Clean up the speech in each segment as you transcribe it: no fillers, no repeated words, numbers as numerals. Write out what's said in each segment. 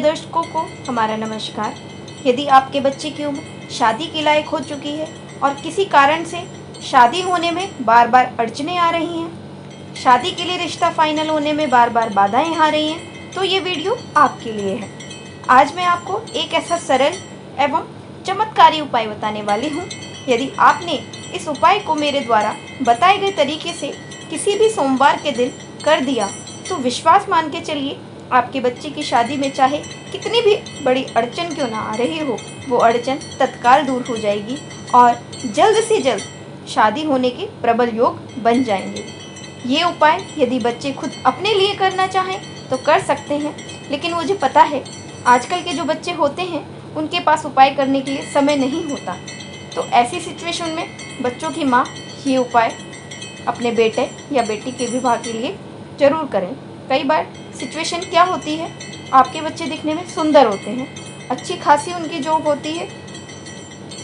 दर्शकों को हमारा नमस्कार। यदि आपके बच्चे की उम्र शादी के लायक हो चुकी है और किसी कारण से शादी होने में बार बार अड़चनें आ रही हैं, शादी के लिए रिश्ता फाइनल होने में बार बार बाधाएं आ रही हैं, तो ये वीडियो आपके लिए है। आज मैं आपको एक ऐसा सरल एवं चमत्कारी उपाय बताने वाली हूँ। यदि आपने इस उपाय को मेरे द्वारा बताए गए तरीके से किसी भी सोमवार के दिन कर दिया तो विश्वास मान के चलिए, आपके बच्चे की शादी में चाहे कितनी भी बड़ी अड़चन क्यों ना आ रही हो, वो अड़चन तत्काल दूर हो जाएगी और जल्द से जल्द शादी होने के प्रबल योग बन जाएंगे। ये उपाय यदि बच्चे खुद अपने लिए करना चाहें तो कर सकते हैं, लेकिन मुझे पता है आजकल के जो बच्चे होते हैं उनके पास उपाय करने के लिए समय नहीं होता। तो ऐसी सिचुएशन में बच्चों की माँ ये उपाय अपने बेटे या बेटी के विवाह के लिए ज़रूर करें। कई बार सिचुएशन क्या होती है, आपके बच्चे दिखने में सुंदर होते हैं, अच्छी खासी उनकी जॉब होती है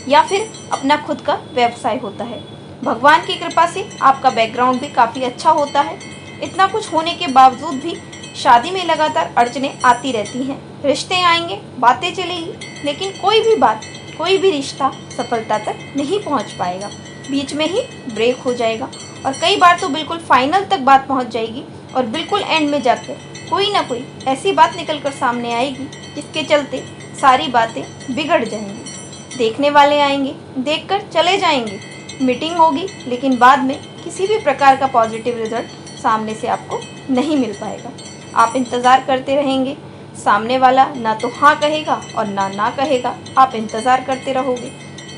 या फिर अपना खुद का व्यवसाय होता है। भगवान की कृपा से आपका बैकग्राउंड भी काफ़ी अच्छा होता है। इतना कुछ होने के बावजूद भी शादी में लगातार अड़चनें आती रहती हैं। रिश्ते आएंगे, बातें चलेगी, लेकिन कोई भी रिश्ता सफलता तक नहीं पहुंच पाएगा। बीच में ही ब्रेक हो जाएगा और कई बार तो बिल्कुल फाइनल तक बात पहुंच जाएगी और बिल्कुल एंड में जाकर कोई ना कोई ऐसी बात निकल कर सामने आएगी जिसके चलते सारी बातें बिगड़ जाएंगी। देखने वाले आएंगे, देखकर चले जाएंगे, मीटिंग होगी, लेकिन बाद में किसी भी प्रकार का पॉजिटिव रिजल्ट सामने से आपको नहीं मिल पाएगा। आप इंतज़ार करते रहेंगे, सामने वाला ना तो हाँ कहेगा और ना कहेगा, आप इंतज़ार करते रहोगे।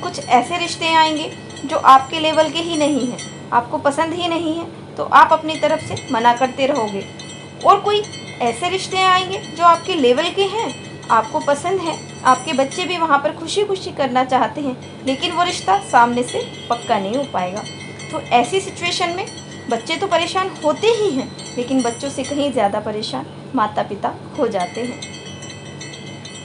कुछ ऐसे रिश्ते आएंगे जो आपके लेवल के ही नहीं हैं, आपको पसंद ही नहीं है, तो आप अपनी तरफ से मना करते रहोगे। और कोई ऐसे रिश्ते आएंगे जो आपके लेवल के हैं, आपको पसंद है, आपके बच्चे भी वहाँ पर खुशी खुशी करना चाहते हैं, लेकिन वो रिश्ता सामने से पक्का नहीं हो पाएगा। तो ऐसी सिचुएशन में बच्चे तो परेशान होते ही हैं, लेकिन बच्चों से कहीं ज़्यादा परेशान माता पिता हो जाते हैं।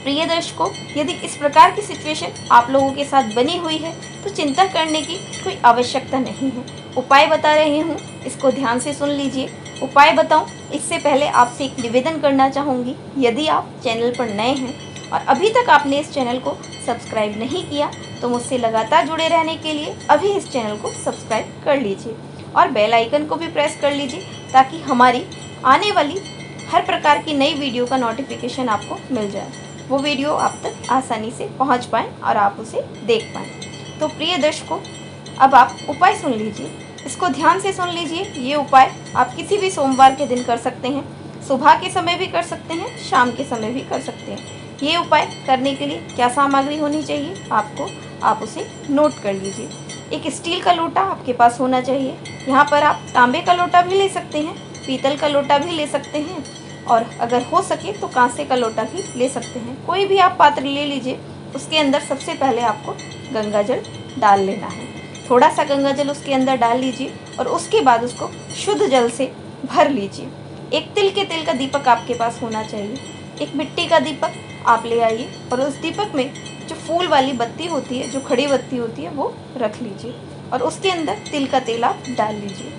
प्रिय दर्शकों, यदि इस प्रकार की सिचुएशन आप लोगों के साथ बनी हुई है तो चिंता करने की कोई आवश्यकता नहीं है। उपाय बता रही हूँ, इसको ध्यान से सुन लीजिए। उपाय बताऊँ इससे पहले आपसे एक निवेदन करना चाहूँगी। यदि आप चैनल पर नए हैं और अभी तक आपने इस चैनल को सब्सक्राइब नहीं किया तो मुझसे लगातार जुड़े रहने के लिए अभी इस चैनल को सब्सक्राइब कर लीजिए और बेल आइकन को भी प्रेस कर लीजिए, ताकि हमारी आने वाली हर प्रकार की नई वीडियो का नोटिफिकेशन आपको मिल जाए, वो वीडियो आप तक आसानी से पहुंच पाएँ और आप उसे देख पाएँ। तो प्रिय दर्शकों, अब आप उपाय सुन लीजिए, इसको ध्यान से सुन लीजिए। ये उपाय आप किसी भी सोमवार के दिन कर सकते हैं, सुबह के समय भी कर सकते हैं, शाम के समय भी कर सकते हैं। ये उपाय करने के लिए क्या सामग्री होनी चाहिए आपको, आप उसे नोट कर लीजिए। एक स्टील का लोटा आपके पास होना चाहिए। यहाँ पर आप तांबे का लोटा भी ले सकते हैं, पीतल का लोटा भी ले सकते हैं, और अगर हो सके तो कांसे का लोटा भी ले सकते हैं। कोई भी आप पात्र ले लीजिए। उसके अंदर सबसे पहले आपको गंगा जल डाल लेना है। थोड़ा सा गंगा जल उसके अंदर डाल लीजिए और उसके बाद उसको शुद्ध जल से भर लीजिए। एक तिल के तेल का दीपक आपके पास होना चाहिए। एक मिट्टी का दीपक आप ले आइए और उस दीपक में जो फूल वाली बत्ती होती है, जो खड़ी बत्ती होती है, वो रख लीजिए और उसके अंदर तिल का तेल आप डाल लीजिए।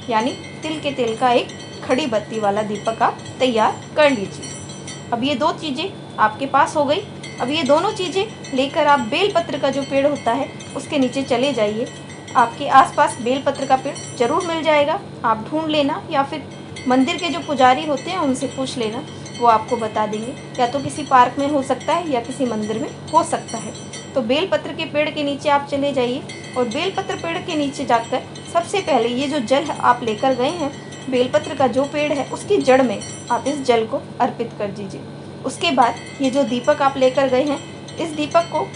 यानी तिल के तेल का एक खड़ी बत्ती वाला दीपक आप तैयार कर लीजिए। अब ये दो चीज़ें आपके पास हो गई। अब ये दोनों चीज़ें लेकर आप बेलपत्र का जो पेड़ होता है उसके नीचे चले जाइए। आपके आसपास बेलपत्र का पेड़ जरूर मिल जाएगा, आप ढूंढ लेना, या फिर मंदिर के जो पुजारी होते हैं उनसे पूछ लेना, वो आपको बता देंगे। या तो किसी पार्क में हो सकता है या किसी मंदिर में हो सकता है। तो बेलपत्र के पेड़ के नीचे आप चले जाइए और बेलपत्र पेड़ के नीचे जाकर सबसे पहले ये जो जल आप लेकर गए हैं, बेलपत्र का जो पेड़ है उसकी जड़ में आप इस जल को अर्पित कर दीजिए। उसके बाद ये जो दीपक आप लेकर गए हैं, इस दीपक को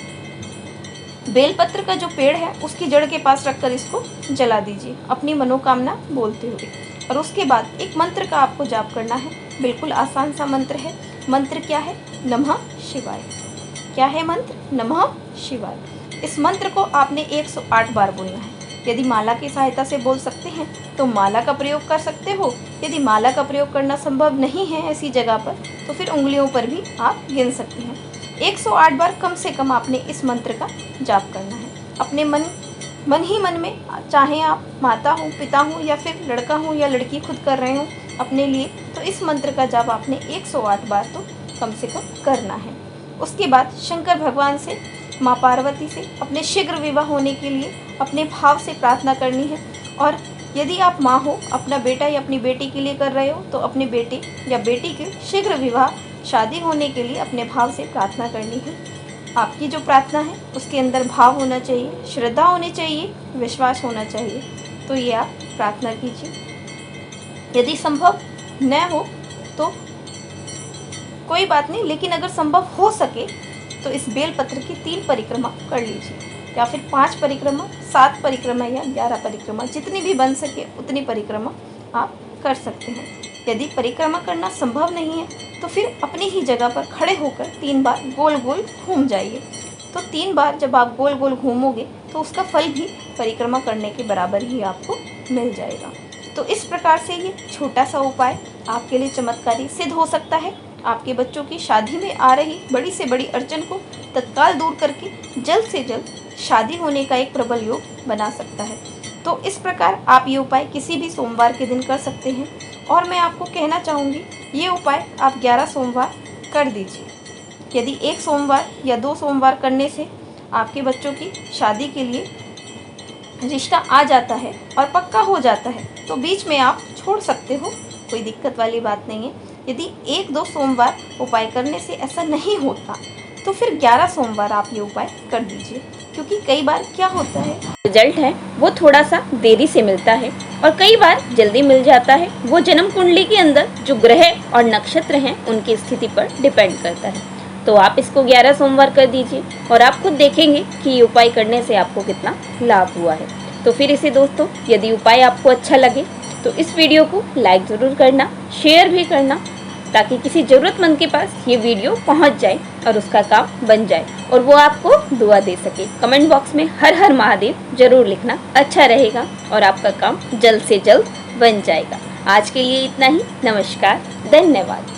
बेलपत्र का जो पेड़ है उसकी जड़ के पास रखकर इसको जला दीजिए अपनी मनोकामना बोलते हुए। और उसके बाद एक मंत्र का आपको जाप करना है। बिल्कुल आसान सा मंत्र है। मंत्र क्या है? नमः शिवाय। क्या है मंत्र? नमः शिवाय। इस मंत्र को आपने 108 बार बोलना है। यदि माला की सहायता से बोल सकते हैं तो माला का प्रयोग कर सकते हो। यदि माला का प्रयोग करना संभव नहीं है ऐसी जगह पर, तो फिर उंगलियों पर भी आप गिन सकते हैं। 108 बार कम से कम आपने इस मंत्र का जाप करना है अपने मन ही मन में। चाहे आप माता हो, पिता हो, या फिर लड़का हो या लड़की खुद कर रहे हो अपने लिए, तो इस मंत्र का जाप आपने 108 बार तो कम से कम करना है। उसके बाद शंकर भगवान से, माँ पार्वती से अपने शीघ्र विवाह होने के लिए अपने भाव से प्रार्थना करनी है। और यदि आप माँ हो, अपना बेटा या अपनी बेटी के लिए कर रहे हो, तो अपने बेटे या बेटी के शीघ्र विवाह, शादी होने के लिए अपने भाव से प्रार्थना करनी है। आपकी जो प्रार्थना है उसके अंदर भाव होना चाहिए, श्रद्धा होनी चाहिए, विश्वास होना चाहिए। तो ये आप प्रार्थना कीजिए। यदि संभव न हो तो कोई बात नहीं, लेकिन अगर संभव हो सके तो इस बेलपत्र की 3 परिक्रमा कर लीजिए, या फिर 5 परिक्रमा, 7 परिक्रमा या 11 परिक्रमा, जितनी भी बन सके उतनी परिक्रमा आप कर सकते हैं। यदि परिक्रमा करना संभव नहीं है तो फिर अपनी ही जगह पर खड़े होकर 3 बार गोल गोल घूम जाइए। तो 3 बार जब आप गोल गोल घूमोगे तो उसका फल भी परिक्रमा करने के बराबर ही आपको मिल जाएगा। तो इस प्रकार से ये छोटा सा उपाय आपके लिए चमत्कारी सिद्ध हो सकता है। आपके बच्चों की शादी में आ रही बड़ी से बड़ी अड़चन को तत्काल दूर करके जल्द से जल्द शादी होने का एक प्रबल योग बना सकता है। तो इस प्रकार आप ये उपाय किसी भी सोमवार के दिन कर सकते हैं। और मैं आपको कहना चाहूँगी, ये उपाय आप 11 सोमवार कर दीजिए। यदि 1 सोमवार या 2 सोमवार करने से आपके बच्चों की शादी के लिए रिश्ता आ जाता है और पक्का हो जाता है तो बीच में आप छोड़ सकते हो, कोई दिक्कत वाली बात नहीं है। यदि 1-2 सोमवार उपाय करने से ऐसा नहीं होता तो फिर 11 सोमवार आप ये उपाय कर दीजिए, क्योंकि कई बार क्या होता है, रिजल्ट है वो थोड़ा सा देरी से मिलता है और कई बार जल्दी मिल जाता है। वो जन्म कुंडली के अंदर जो ग्रह और नक्षत्र हैं उनकी स्थिति पर डिपेंड करता है। तो आप इसको 11 सोमवार कर दीजिए और आप खुद देखेंगे कि ये उपाय करने से आपको कितना लाभ हुआ है। तो फिर इसे दोस्तों, यदि उपाय आपको अच्छा लगे तो इस वीडियो को लाइक ज़रूर करना, शेयर भी करना, ताकि किसी ज़रूरतमंद के पास ये वीडियो पहुंच जाए और उसका काम बन जाए और वो आपको दुआ दे सके। कमेंट बॉक्स में हर हर महादेव जरूर लिखना, अच्छा रहेगा और आपका काम जल्द से जल्द बन जाएगा। आज के लिए इतना ही। नमस्कार, धन्यवाद।